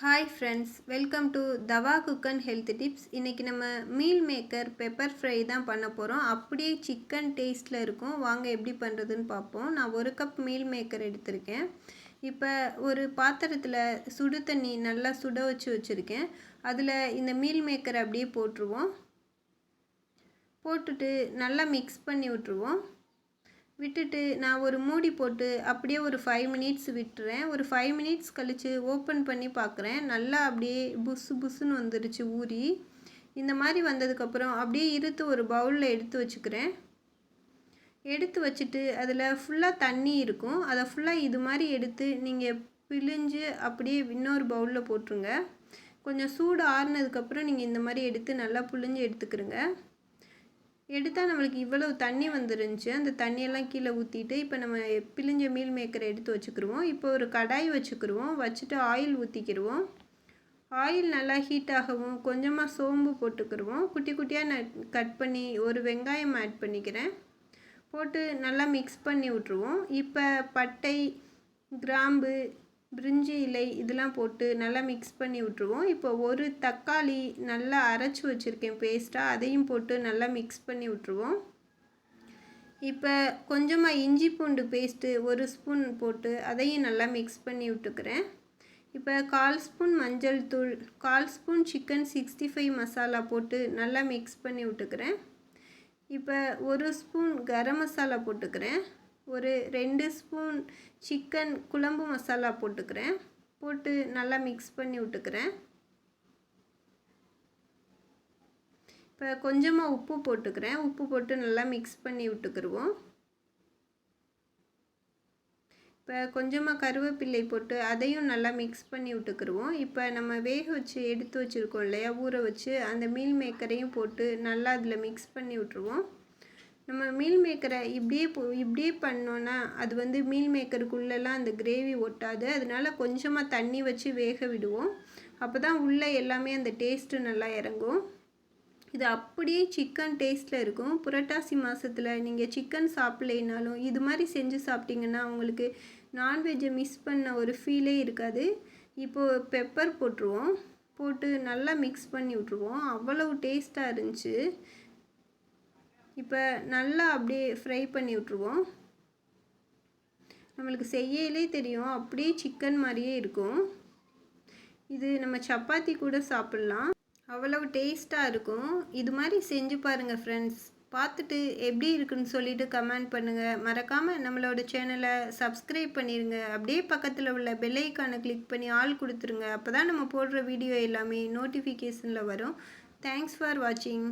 Hi friends, welcome to தவா cook and health tips. இன்றைக்கி நம்ம மீல் மேக்கர் பெப்பர் ஃப்ரை தான் பண்ண போகிறோம். அப்படியே சிக்கன் டேஸ்ட்டில் இருக்கும். வாங்க எப்படி பண்ணுறதுன்னு பார்ப்போம். நான் 1 கப் மீல் மேக்கர் எடுத்திருக்கேன். இப்போ ஒரு பாத்திரத்தில் சுடு தண்ணி நல்லா சுட வச்சுருக்கேன். அதில் இந்த மீல் மேக்கரை அப்படியே போட்டுருவோம். போட்டுட்டு நல்லா மிக்ஸ் பண்ணி விட்டுட்டு நான் ஒரு மூடி போட்டு அப்படியே ஒரு 5 மினிட்ஸ் விட்டுறேன். ஒரு 5 மினிட்ஸ் கழித்து ஓப்பன் பண்ணி பார்க்குறேன். நல்லா அப்படியே புஸ்ஸுன்னு வந்துருச்சு ஊறி. இந்த மாதிரி வந்ததுக்கப்புறம் அப்படியே இருத்து ஒரு பவுலில் எடுத்து வச்சுக்கிறேன். எடுத்து வச்சுட்டு அதில் ஃபுல்லாக தண்ணி இருக்கும். அதை ஃபுல்லாக இது மாதிரி எடுத்து நீங்கள் பிழிஞ்சு அப்படியே இன்னொரு பவுலில் போட்டுருங்க. கொஞ்சம் சூடு ஆறுனதுக்கப்புறம் நீங்கள் இந்த மாதிரி எடுத்து நல்லா புழிஞ்சு எடுத்துக்கிறங்க. எடுத்தால் நம்மளுக்கு இவ்வளவு தண்ணி வந்துருந்துச்சு. அந்த தண்ணியெல்லாம் கீழே ஊற்றிட்டு இப்போ நம்ம பிழிஞ்ச மீல் மேக்கரை எடுத்து வச்சுக்கிடுவோம். இப்போ ஒரு கடாய் வச்சுட்டு ஆயில் ஊற்றிக்கிடுவோம். ஆயில் நல்லா ஹீட் ஆகவும் கொஞ்சமாக சோம்பு போட்டுக்கிடுவோம். குட்டி குட்டியாக நான் கட் பண்ணி ஒரு வெங்காயம் ஆட் பண்ணிக்கிறேன். போட்டு நல்லா மிக்ஸ் பண்ணி விட்ருவோம். இப்போ பட்டை, கிராம்பு, பிரிஞ்சி இலை இதெல்லாம் போட்டு நல்லா மிக்ஸ் பண்ணி விட்ருவோம். இப்போ ஒரு தக்காளி நல்லா அரைச்சி வச்சுருக்கேன் பேஸ்ட்டாக, அதையும் போட்டு நல்லா மிக்ஸ் பண்ணி விட்ருவோம். இப்போ கொஞ்சமாக இஞ்சி பூண்டு பேஸ்ட்டு 1 ஸ்பூன் போட்டு அதையும் நல்லா மிக்ஸ் பண்ணி விட்டுக்கிறேன். இப்போ 1/4 ஸ்பூன் மஞ்சள் தூள், 1/4 ஸ்பூன் சிக்கன் 65 மசாலா போட்டு நல்லா மிக்ஸ் பண்ணி விட்டுக்கிறேன். இப்போ 1 ஸ்பூன் கரம் மசாலா போட்டுக்கிறேன். ஒரு 2 ஸ்பூன் சிக்கன் குழம்பு மசாலா போட்டுக்கிறேன். போட்டு நல்லா மிக்ஸ் பண்ணி விட்டுக்கிறேன். இப்போ கொஞ்சமாக உப்பு போட்டுக்கிறேன். உப்பு போட்டு நல்லா மிக்ஸ் பண்ணி விட்டுக்கிடுவோம். இப்போ கொஞ்சமாக கருவேப்பிலை போட்டு அதையும் நல்லா மிக்ஸ் பண்ணி விட்டுக்கிடுவோம். இப்போ நம்ம வேக வச்சு எடுத்து வச்சுருக்கோம் இல்லையா, ஊற வச்சு அந்த மீல் மேக்கரையும் போட்டு நல்லா அதில் மிக்ஸ் பண்ணி விட்ருவோம். நம்ம மீல் மேக்கரை இப்படியே பண்ணோன்னா அது மீல் மேக்கருக்குள்ளெல்லாம் அந்த கிரேவி ஒட்டாது. அதனால கொஞ்சமாக தண்ணி வச்சு வேக விடுவோம். அப்போ தான் உள்ளே எல்லாமே அந்த டேஸ்ட்டு நல்லா இறங்கும். இது அப்படியே சிக்கன் டேஸ்ட்டில் இருக்கும். புரட்டாசி மாதத்தில் நீங்கள் சிக்கன் சாப்பிட்லைனாலும் இது மாதிரி செஞ்சு சாப்பிட்டிங்கன்னா உங்களுக்கு நான்வெஜ்ஜை மிஸ் பண்ண ஒரு ஃபீலே இருக்காது. இப்போது பெப்பர் போட்டுருவோம். போட்டு நல்லா மிக்ஸ் பண்ணி விட்ருவோம். அவ்வளவு டேஸ்ட்டாக இருந்துச்சு. இப்போ நல்லா அப்படியே ஃப்ரை பண்ணி விட்ருவோம். நம்மளுக்கு செய்யலே தெரியும், அப்படியே சிக்கன் மாதிரியே இருக்கும். இது நம்ம சப்பாத்தி கூட சாப்பிட்லாம், அவ்வளவு டேஸ்ட்டாக இருக்கும். இது மாதிரி செஞ்சு பாருங்கள் ஃப்ரெண்ட்ஸ். பார்த்துட்டு எப்படி இருக்குன்னு சொல்லிவிட்டு கமெண்ட் பண்ணுங்கள். மறக்காமல் நம்மளோட சேனலை சப்ஸ்கிரைப் பண்ணிடுங்க. அப்படியே பக்கத்தில் உள்ள பெல் ஐக்கானை கிளிக் பண்ணி ஆல் கொடுத்துருங்க. அப்போ தான் நம்ம போடுற வீடியோ எல்லாமே நோட்டிஃபிகேஷனில் வரும். தேங்க்ஸ் ஃபார் வாட்சிங்.